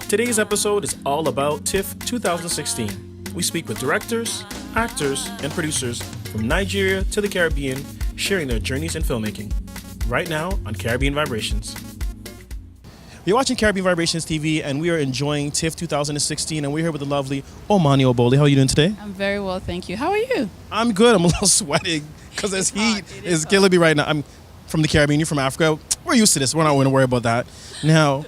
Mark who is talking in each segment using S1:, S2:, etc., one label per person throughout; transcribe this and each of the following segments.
S1: Today's episode is all about TiFF 2016. We speak with directors, actors, and producers from Nigeria to the Caribbean, sharing their journeys in filmmaking. Right now on Caribbean Vibrations. You're watching Caribbean Vibrations TV, and we are enjoying TiFF 2016, and we're here with the lovely Omoni Oboli. How are you doing today?
S2: I'm very well, thank you. How are you?
S1: I'm good. I'm a little sweating because this heat is killing me right now. I'm from the Caribbean. You're from Africa. We're used to this. We're not going to worry about that. Now,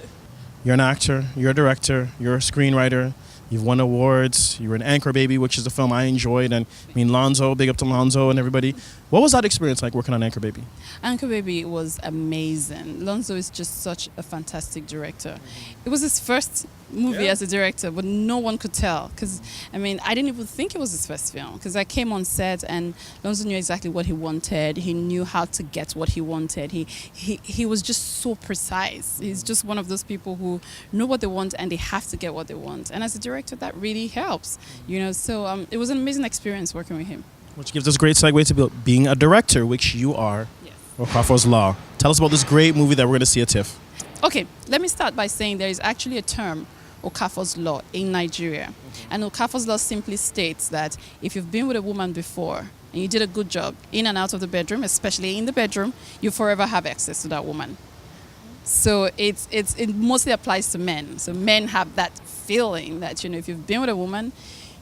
S1: you're an actor. You're a director. You're a screenwriter. You've won awards. You were in Anchor Baby, which is a film I enjoyed. And I mean, Lonzo, big up to Lonzo and everybody. What was that experience like working on Anchor Baby?
S2: Anchor Baby was amazing. Lonzo is just such a fantastic director. It was his first movie as a director, but no one could tell. Because, I mean, I didn't even think it was his first film. Because I came on set and Lonzo knew exactly what he wanted. He knew how to get what he wanted. He was just so precise. He's just one of those people who know what they want and they have to get what they want. And as a director, that really helps. So it was an amazing experience working with him.
S1: Which gives us a great segue to being a director, which you are.
S2: Yes.
S1: Okafor's Law. Tell us about this great movie that we're going to see at TiFF.
S2: Okay, let me start by saying there is actually a term, Okafor's Law, in Nigeria. And Okafor's Law simply states that if you've been with a woman before and you did a good job in and out of the bedroom, especially in the bedroom, you forever have access to that woman. So it mostly applies to men. So men have that feeling that, if you've been with a woman,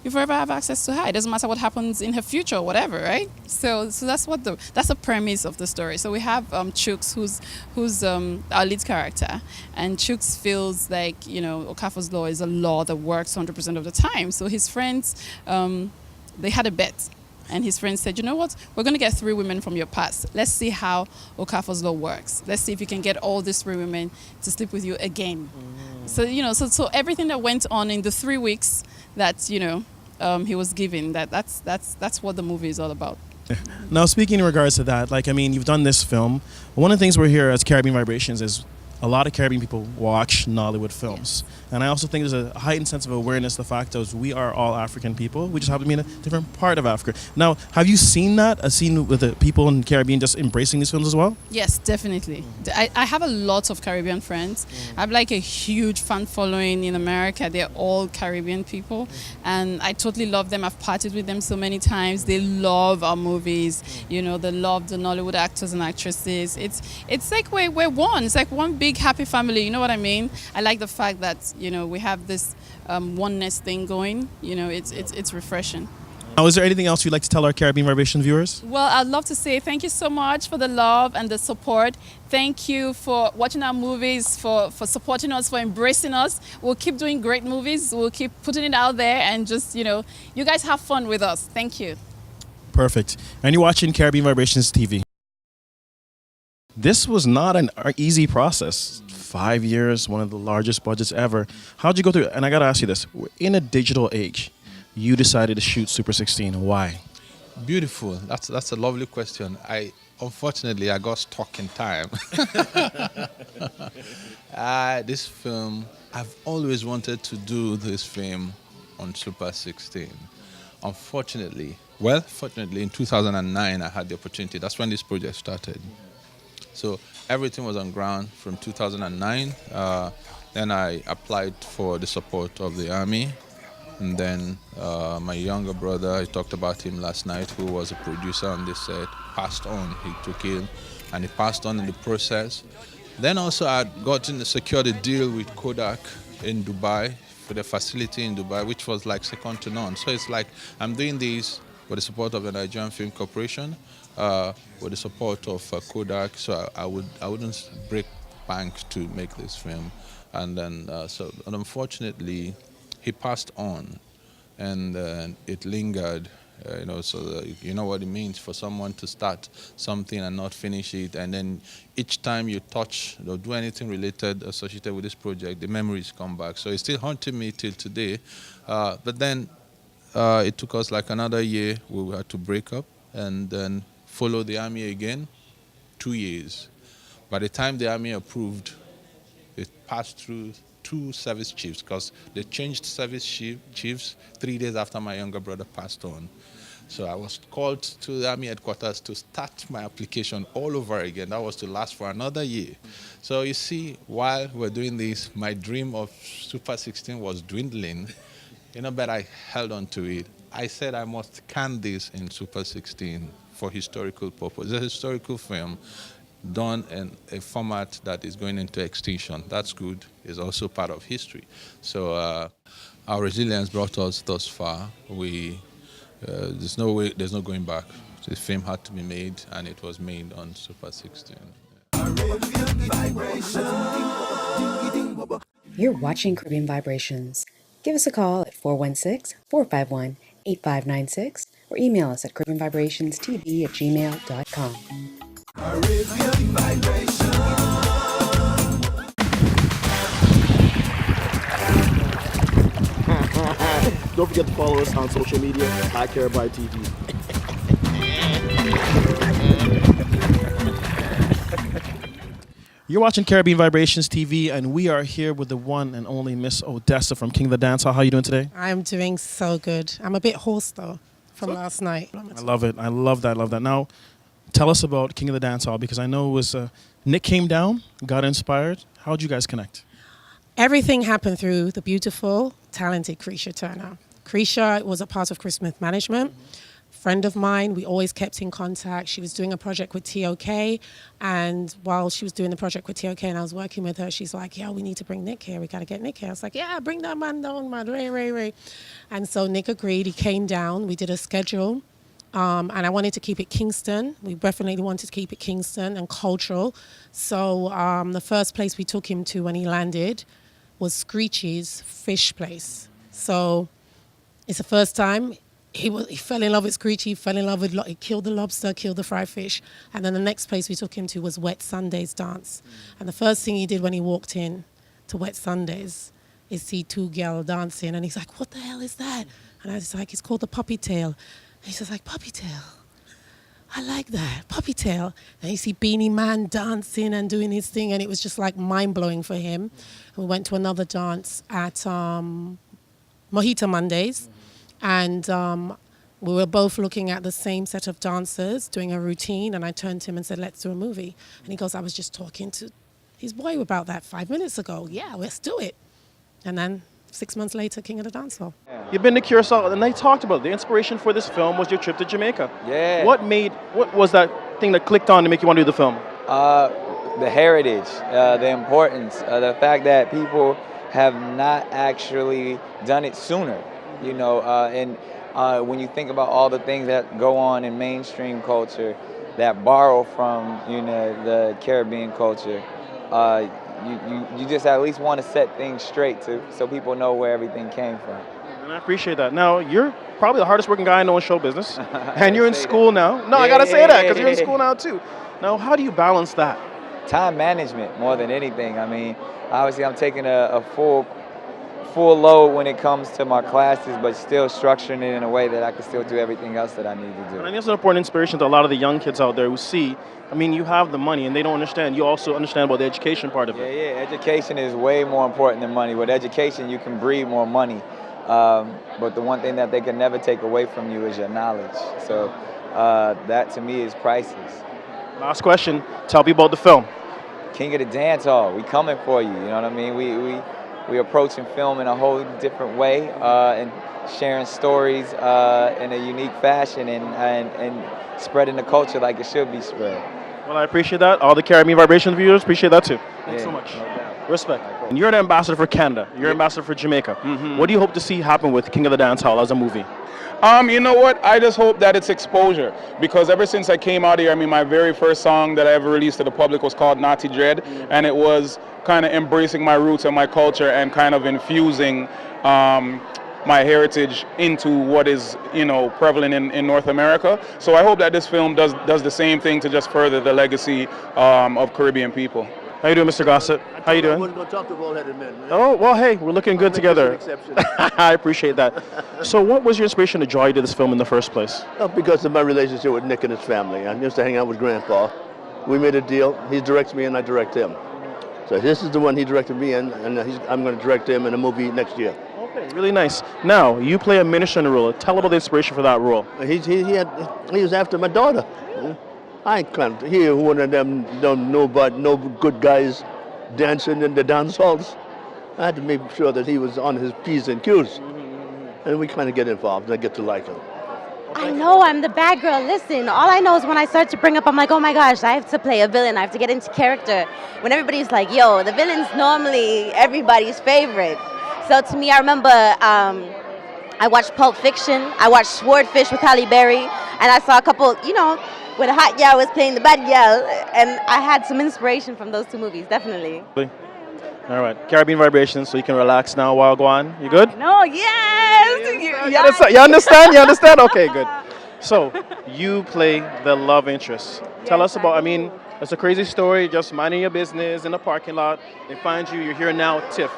S2: you forever have access to her. It doesn't matter what happens in her future or whatever, right? So that's the premise of the story. So we have Chooks, who's our lead character, and Chooks feels like Okafor's Law is a law that works 100% of the time. So his friends, they had a bet. And his friend said, you know what, we're going to get 3 women from your past. Let's see how Okafor's Law works. Let's see if you can get all these 3 women to sleep with you again. So everything that went on in the 3 weeks that, he was given, that's what the movie is all about.
S1: Now, speaking in regards to that, you've done this film. One of the things we're here as Caribbean Vibrations is a lot of Caribbean people watch Nollywood films. And I also think there's a heightened sense of awareness, the fact that we are all African people. We just happen to be in a different part of Africa. Now, have you seen that? A scene with the people in the Caribbean just embracing these films as well?
S2: Yes, definitely. I have a lot of Caribbean friends. I have a huge fan following in America. They're all Caribbean people. And I totally love them. I've partied with them so many times. They love our movies. They love the Nollywood actors and actresses. It's like we're one. It's like one big happy family. You know what I mean? I like the fact that we have this oneness thing going. It's refreshing.
S1: Now, is there anything else you'd like to tell our Caribbean Vibration viewers?
S2: Well, I'd love to say thank you so much for the love and the support. Thank you for watching our movies, for supporting us, for embracing us. We'll keep doing great movies. We'll keep putting it out there and just, you guys have fun with us. Thank you.
S1: Perfect. And you're watching Caribbean Vibrations TV. This was not an easy process. 5 years, one of the largest budgets ever. How'd you go through it? And I got to ask you this. In a digital age, you decided to shoot Super 16. Why?
S3: Beautiful. That's a lovely question. Unfortunately, I got stuck in time. This film, I've always wanted to do this film on Super 16. Fortunately, in 2009, I had the opportunity. That's when this project started. So everything was on ground from 2009. Then I applied for the support of the army. And then my younger brother, I talked about him last night, who was a producer on this set, passed on. He took it and he passed on in the process. Then also I had secured a deal with Kodak in Dubai, for the facility in Dubai, which was like second to none. So it's like I'm doing this with the support of the Nigerian Film Corporation, with the support of Kodak, so I wouldn't break bank to make this film. And then, and unfortunately, he passed on, and it lingered. You know what it means for someone to start something and not finish it, and then each time you touch or do anything related associated with this project, the memories come back. So it's still haunting me till today. But then it took us like another year. We had to break up and then follow the army again, 2 years. By the time the army approved, it passed through 2 service chiefs, because they changed service chiefs 3 days after my younger brother passed on. So I was called to the Army headquarters to start my application all over again. That was to last for another year. So you see, while we're doing this, my dream of Super 16 was dwindling, but I held on to it. I said I must can this in Super 16 for historical purpose. It's a historical film done in a format that is going into extinction. That's good. It's also part of history. So our resilience brought us thus far. There's no going back. The film had to be made, and it was made on Super 16.
S4: You're watching Caribbean Vibrations. Give us a call at 416-451-8596 or email us at caribbeanvibrationstv@gmail.com.
S5: Caribbean Vibration.
S1: Don't forget to follow us on social media at Caribbean TV. You're watching Caribbean Vibrations TV, and we are here with the one and only Miss Odessa from King of the Dancehall. How are you doing today?
S6: I'm doing so good. I'm a bit hoarse, though, from last night.
S1: I love it. I love that. Now, tell us about King of the Dancehall, because I know it was Nick came down, got inspired. How did you guys connect?
S6: Everything happened through the beautiful, talented Kreesha Turner. Kreesha was a part of Christmas Management. Friend of mine, we always kept in contact. She was doing a project with TOK, and while she was doing the project with TOK and I was working with her, she's like, we need to bring Nick here. We got to get Nick here. I was like, bring that man down, man. Ray. And so Nick agreed. He came down. We did a schedule, and I wanted to keep it Kingston. We definitely wanted to keep it Kingston and cultural. So the first place we took him to when he landed was Screechy's fish place. So it's the first time. He fell in love with Screechy, he killed the lobster, killed the fried fish. And then the next place we took him to was Wet Sundays dance. And the first thing he did when he walked in to Wet Sundays is see two girls dancing. And he's like, what the hell is that? And I was like, it's called the puppy tail. And he's just like, puppy tail? I like that, puppy tail. And you see Beanie Man dancing and doing his thing. And it was just like mind-blowing for him. And we went to another dance at Mojito Mondays. And we were both looking at the same set of dancers doing a routine, and I turned to him and said, let's do a movie. And he goes, I was just talking to his boy about that 5 minutes ago. Yeah, let's do it. And then 6 months later, King of the Dancehall.
S1: You've been to Curacao, and they talked about it. The inspiration for this film was your trip to Jamaica.
S7: Yeah.
S1: What was that thing that clicked on to make you want to do the film?
S7: The heritage, the importance, the fact that people have not actually done it sooner. And when you think about all the things that go on in mainstream culture that borrow from, the Caribbean culture, you just at least want to set things straight so people know where everything came from.
S1: And I appreciate that. Now, you're probably the hardest working guy I know in show business, and you're in school now. No, I got to say that because you're in school now too. Now, how do you balance that?
S7: Time management more than anything. I mean, obviously I'm taking a full load when it comes to my classes, but still structuring it in a way that I can still do everything else that I need to do.
S1: And I think it's an important inspiration to a lot of the young kids out there who see, you have the money and they don't understand. You also understand about the education part of it.
S7: Yeah, education is way more important than money. With education, you can breed more money. But the one thing that they can never take away from you is your knowledge. So that to me is priceless.
S1: Last question, tell me about the film.
S7: King of the Dancehall, we coming for you, you know what I mean? We approaching film in a whole different way and sharing stories in a unique fashion and spreading the culture like it should be spread.
S1: Well, I appreciate that. All the Caribbean Vibration viewers appreciate that too. Thanks so much.
S7: No doubt.
S1: Respect. And you're an ambassador for Canada. You're an ambassador for Jamaica. What do you hope to see happen with King of the Dancehall as a movie?
S8: You know what? I just hope that it's exposure, because ever since I came out here, my very first song that I ever released to the public was called Naughty Dread, and it was kind of embracing my roots and my culture and kind of infusing my heritage into what is, prevalent in North America. So I hope that this film does the same thing to just further the legacy of Caribbean people.
S1: How you doing, Mr. Gossett? How you doing?
S9: I wasn't going to talk to bald-headed men, man.
S1: Oh, well, hey, we're looking good together.
S9: Exception.
S1: I appreciate that. So what was your inspiration to draw you to this film in the first place?
S9: Because of my relationship with Nick and his family. I used to hang out with Grandpa. We made a deal. He directs me and I direct him. So this is the one he directed me in, and I'm going to direct him in a movie next year.
S10: Okay, really nice. Now, you play a minister in the role. Tell about the inspiration for that role.
S9: He was after my daughter. I can't hear one of them no good guys dancing in the dance halls. I had to make sure that he was on his P's and Q's. And we kind of get involved and I get to like him.
S11: I know I'm the bad girl. Listen, all I know is when I start to bring up, I'm like, oh my gosh, I have to play a villain. I have to get into character. When everybody's like, yo, the villain's normally everybody's favorite. So to me, I remember I watched Pulp Fiction. I watched Swordfish with Halle Berry. And I saw a couple, where the hot gal was playing the bad gal. And I had some inspiration from those two movies, definitely.
S10: All right, Caribbean vibrations, so you can relax now while go on. You good?
S11: No, yes.
S10: You understand? You understand? Okay, good. So, you play the love interest. Tell us about, it's a crazy story, just minding your business in the parking lot. They find you, you're here now, TiFF.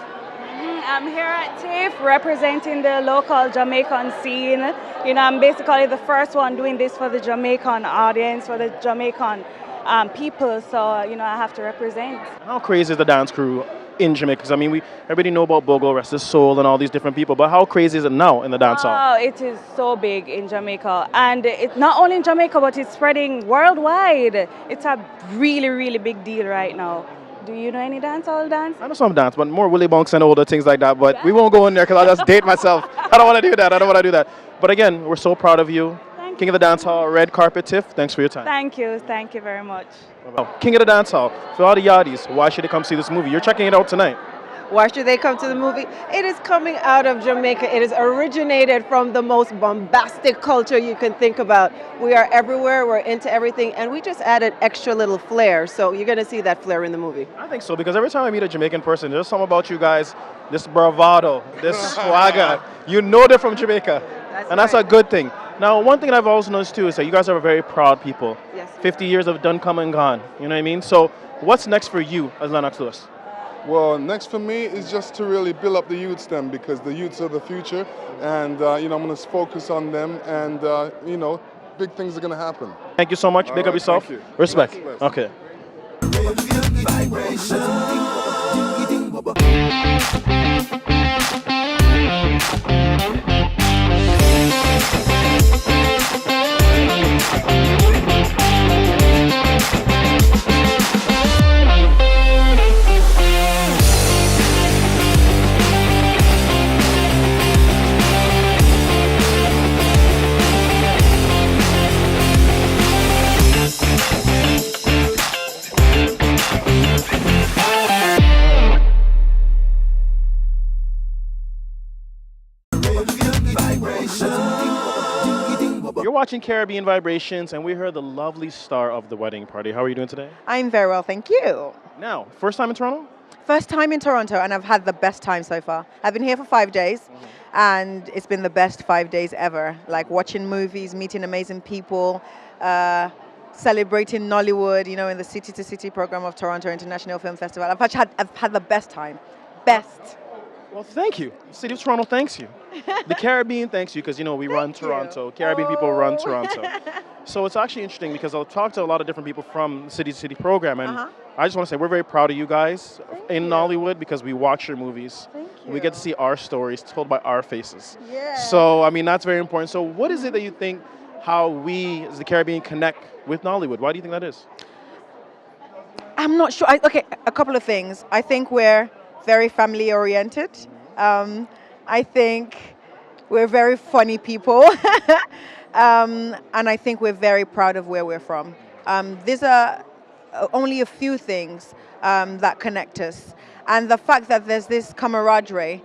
S12: I'm here at TiFF representing the local Jamaican scene. I'm basically the first one doing this for the Jamaican audience, for the Jamaican people, so, I have to represent.
S10: How crazy is the dance crew in Jamaica? Because everybody know about Bogo, Rest His Soul, and all these different people, but how crazy is it now in the dance hall?
S12: Oh, it is so big in Jamaica, and it's not only in Jamaica, but it's spreading worldwide. It's a really, really big deal right now. Do you know any dancehall dance?
S10: I know some dance, but more Willie Bonks and older things like that, but we won't go in there because I'll just date myself. I don't want to do that. But again, we're so proud of you. King of the Dance Hall, red carpet, TiFF. Thanks for your time.
S12: Thank you very much.
S10: King of the Dance Hall, for all the yardis, why should they come see this movie? You're checking it out tonight.
S13: Why should they come to the movie? It is coming out of Jamaica. It is originated from the most bombastic culture you can think about. We are everywhere, we're into everything, and we just added extra little flair. So you're going to see that flair in the movie.
S10: I think so, because every time I meet a Jamaican person, there's something about you guys, this bravado, this swagger. You know they're from Jamaica, that's a good thing. Now, one thing I've also noticed too is that you guys are very proud people.
S13: Yes.
S10: 50 years have done come and gone, you know what I mean? So what's next for you as Lennox Lewis?
S14: Well, next for me is just to really build up the youths then, because the youths are the future, and I'm going to focus on them, and big things are going to happen.
S10: Thank you so much. Big up yourself.
S14: Thank you.
S10: Respect. Okay. You're watching Caribbean Vibrations, and we heard the lovely star of the wedding party. How are you doing today?
S13: I'm very well, thank you.
S10: Now, first time in Toronto?
S13: First time in Toronto, and I've had the best time so far. I've been here for 5 days, and it's been the best 5 days ever. Like watching movies, meeting amazing people, celebrating Nollywood, in the City to City program of Toronto International Film Festival. I've had the best time. Best.
S10: Well, thank you. The City of Toronto thanks you. The Caribbean thanks you because, we run Toronto. Caribbean people run Toronto. So it's actually interesting because I'll talk to a lot of different people from the City to City program, and I just want to say we're very proud of you guys in Nollywood because we watch your movies. We get to see our stories told by our faces.
S13: Yeah.
S10: So, that's very important. So what is it that you think how we, as the Caribbean, connect with Nollywood? Why do you think that is?
S13: I'm not sure. Okay, a couple of things. I think we're very family oriented. I think we're very funny people. And I think we're very proud of where we're from. These are only a few things that connect us. And the fact that there's this camaraderie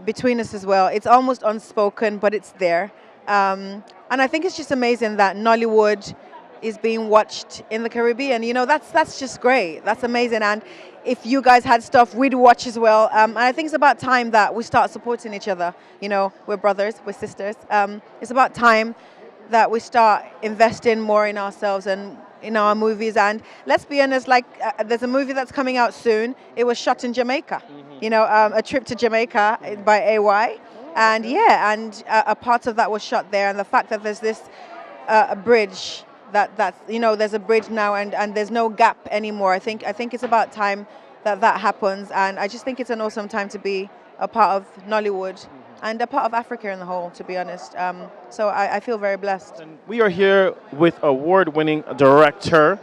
S13: between us as well, it's almost unspoken, but it's there. And I think it's just amazing that Nollywood is being watched in the Caribbean. That's just great. That's amazing. And if you guys had stuff, we'd watch as well. And I think it's about time that we start supporting each other. We're brothers, we're sisters. It's about time that we start investing more in ourselves and in our movies. And let's be honest, there's a movie that's coming out soon. It was shot in Jamaica. A Trip to Jamaica by AY. And a part of that was shot there. And the fact that there's this a bridge there's a bridge now and there's no gap anymore. I think it's about time that happens, and I just think it's an awesome time to be a part of Nollywood and a part of Africa in the whole, to be honest. So I feel very blessed.
S10: We are here with award-winning director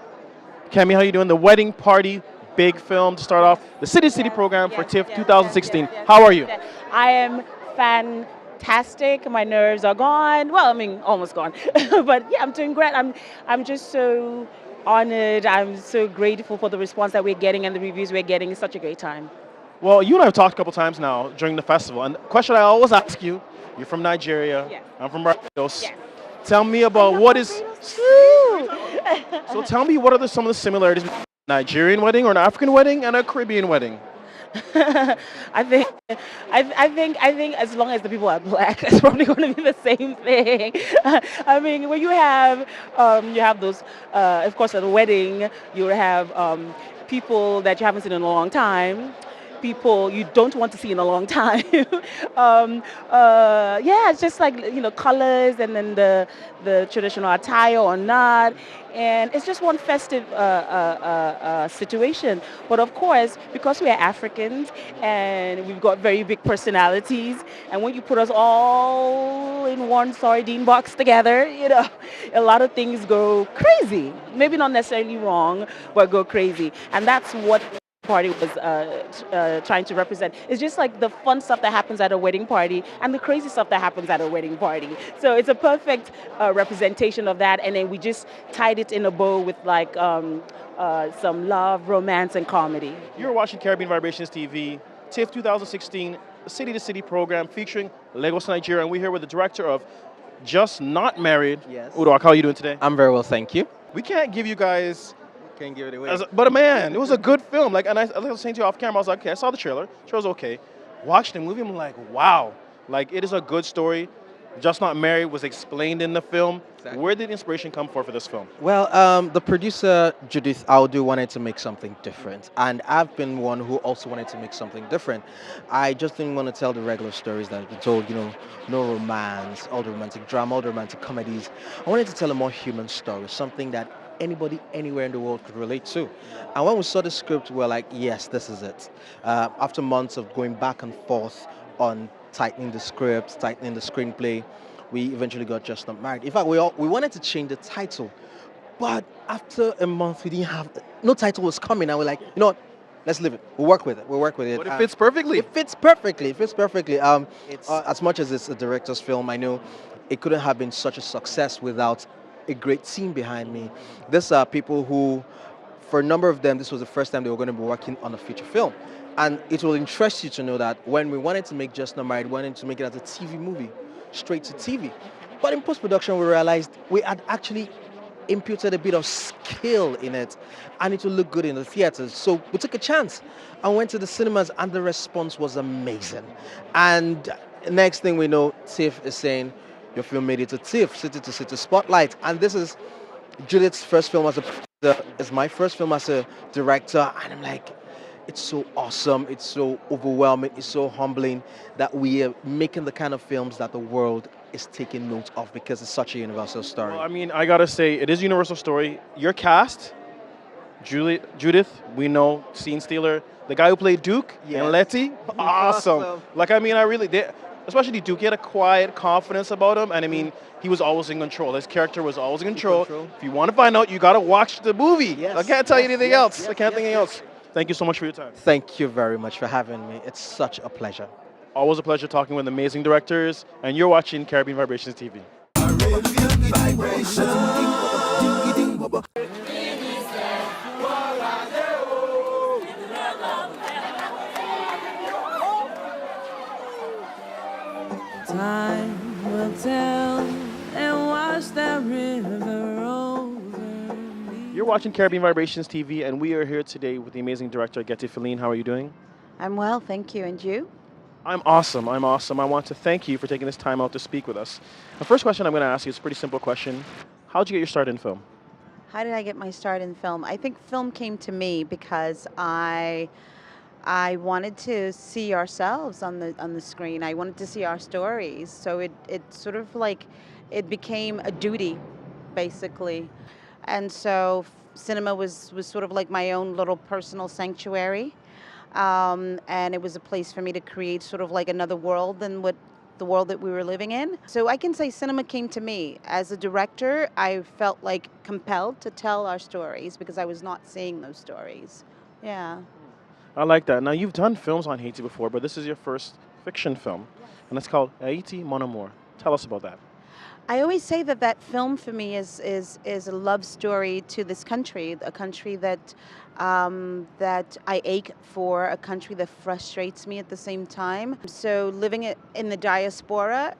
S10: Kemi. How you doing? The Wedding Party, big film to start off the City City program for TIFF 2016. How are you?
S15: I am fantastic. My nerves are gone. Well, I mean, almost gone. But yeah, I'm doing great. I'm just so honored. I'm so grateful for the response that we're getting and the reviews we're getting. It's such a great time.
S10: Well, you and I have talked a couple times now during the festival, and the question I always ask you, you're from Nigeria, I'm from Barbados. Tell me about what is... So tell me what are some of the similarities between a Nigerian wedding or an African wedding and a Caribbean wedding?
S15: I think as long as the people are black, it's probably going to be the same thing. I mean, when you have those, of course, at a wedding, you have people that you haven't seen in a long time, people you don't want to see in a long time. Yeah, it's just like, you know, colors and then the traditional attire or not. And it's just one festive situation. But of course, because we are Africans and we've got very big personalities, and when you put us all in one sardine box together, you know, a lot of things go crazy. Maybe not necessarily wrong, but go crazy. And that's what party was trying to represent. It's just like the fun stuff that happens at a wedding party and the crazy stuff that happens at a wedding party. So it's a perfect representation of that, and then we just tied it in a bow with like some love, romance, and comedy.
S10: You're watching Caribbean Vibrations TV, TIFF 2016, City to City program featuring Lagos, Nigeria, and we're here with the director of Just Not Married.
S16: Yes.
S10: Uduak, how are you doing today?
S16: I'm very well, thank you.
S10: We can't give you guys...
S16: Can't give it away.
S10: But man, it was a good film. Like, and I was saying to you off camera, I was like, okay, I saw the trailer. Trailer's okay. Watched the movie, I'm like, wow. Like, it is a good story. Just Not Married was explained in the film. Exactly. Where did the inspiration come for this film?
S16: Well, the producer, Judith Audu, wanted to make something different. And I've been one who also wanted to make something different. I just didn't want to tell the regular stories that have been told, you know, no romance, all the romantic drama, all the romantic comedies. I wanted to tell a more human story, something that anybody anywhere in the world could relate to. And when we saw the script, we were like, yes, this is it. After months of going back and forth on tightening the script, tightening the screenplay, we eventually got Just Not Married. In fact, we wanted to change the title, but after a month, we didn't have, no title was coming, and we're like, you know what, let's leave it. We'll work with it. But
S10: it fits perfectly.
S16: It fits perfectly. It fits perfectly. As much as it's a director's film, I know it couldn't have been such a success without a great team behind me. These are people who, for a number of them, this was the first time they were going to be working on a feature film. And it will interest you to know that when we wanted to make Just Not Married, we wanted to make it as a TV movie, straight to TV. But in post-production, we realized we had actually imputed a bit of skill in it, and it will look good in the theaters. So we took a chance and went to the cinemas, and the response was amazing. And next thing we know, TIFF is saying, your film made it to TIFF, City to City Spotlight. And this is Judith's first film as a producer. It's my first film as a director. And I'm like, it's so awesome. It's so overwhelming. It's so humbling that we are making the kind of films that the world is taking note of, because it's such a universal story.
S10: Well, I mean, I got to say, it is a universal story. Your cast, Judith, we know, Scene Stealer, the guy who played Duke, and Letty, awesome. Like, I mean, especially Duke, he had a quiet confidence about him, and I mean, he was always in control. His character was always in control. If you want to find out, you got to watch the movie.
S16: Yes.
S10: I can't tell you anything else. I can't think anything else. Thank you so much for your time.
S16: Thank you very much for having me. It's such a pleasure.
S10: Always a pleasure talking with amazing directors, and you're watching Caribbean Vibrations TV.
S17: Time will tell and watch that river over.
S10: You're watching Caribbean Vibrations TV, and we are here today with the amazing director, Guetty Felin. How are you doing?
S18: I'm well, thank you. And you?
S10: I'm awesome. I want to thank you for taking this time out to speak with us. The first question I'm going to ask you is a pretty simple question. How did you get your start in film?
S18: How did I get my start in film? I think film came to me because I wanted to see ourselves on the screen. I wanted to see our stories. So it sort of like, it became a duty, basically. And so cinema was sort of like my own little personal sanctuary. and it was a place for me to create sort of like another world than what the world that we were living in. So I can say cinema came to me. As a director, I felt like compelled to tell our stories because I was not seeing those stories. Yeah.
S10: I like that. Now, you've done films on Haiti before, but this is your first fiction film, and it's called Haiti, Mon Amour. Tell us about that.
S18: I always say that that film for me is a love story to this country, a country that that I ache for, a country that frustrates me at the same time. So living it in the diaspora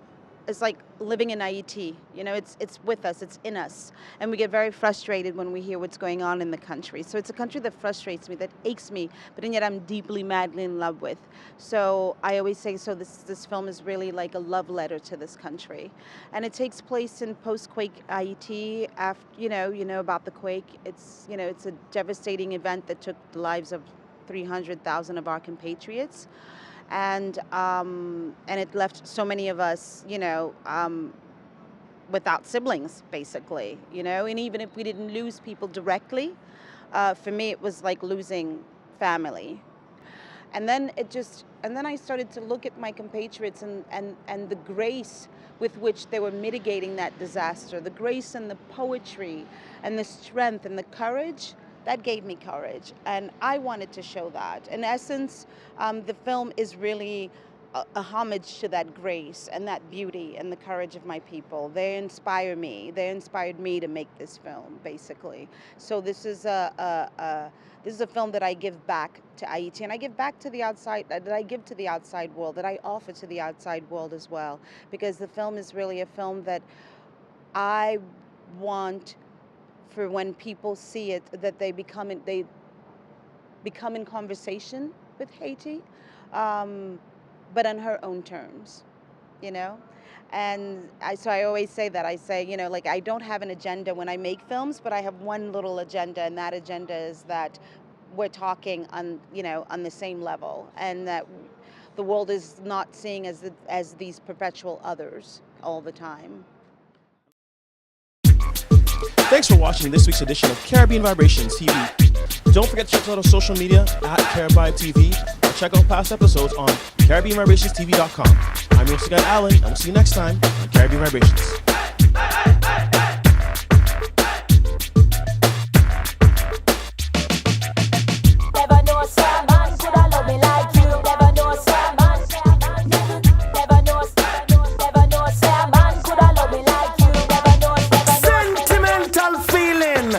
S18: is like living in Haiti. You know, it's with us, it's in us, and we get very frustrated when we hear what's going on in the country. So it's a country that frustrates me, that aches me, but yet I'm deeply, madly in love with. So I always say, so this film is really like a love letter to this country, and it takes place in post-quake Haiti. After you know about the quake. It's it's a devastating event that took the lives of 300,000 of our compatriots. And it left so many of us, without siblings, basically, And even if we didn't lose people directly, for me it was like losing family. And then I started to look at my compatriots and the grace with which they were mitigating that disaster, the grace and the poetry and the strength and the courage. That gave me courage, and I wanted to show that. In essence, the film is really a homage to that grace and that beauty and the courage of my people. They inspire me. They inspired me to make this film, basically. So this is a film that I give back to Haiti, and I give back to the outside. That I give to the outside world. That I offer to the outside world as well, because the film is really a film that I want. For when people see it, that they become in conversation with Haiti, but on her own terms, And so I always say that. I say, like I don't have an agenda when I make films, but I have one little agenda, and that agenda is that we're talking on, on the same level, and that the world is not seeing as these perpetual others all the time.
S1: Thanks for watching this week's edition of Caribbean Vibrations TV. Don't forget to check out our social media at Caribbean TV, or check out past episodes on CaribbeanVibrationsTV.com. I'm your host, Alan, and we'll see you next time on Caribbean Vibrations.
S19: Never know some man could have loved me like you. Never know some man. Never know some man could have loved me like you. Never know.
S20: Sentimental feeling.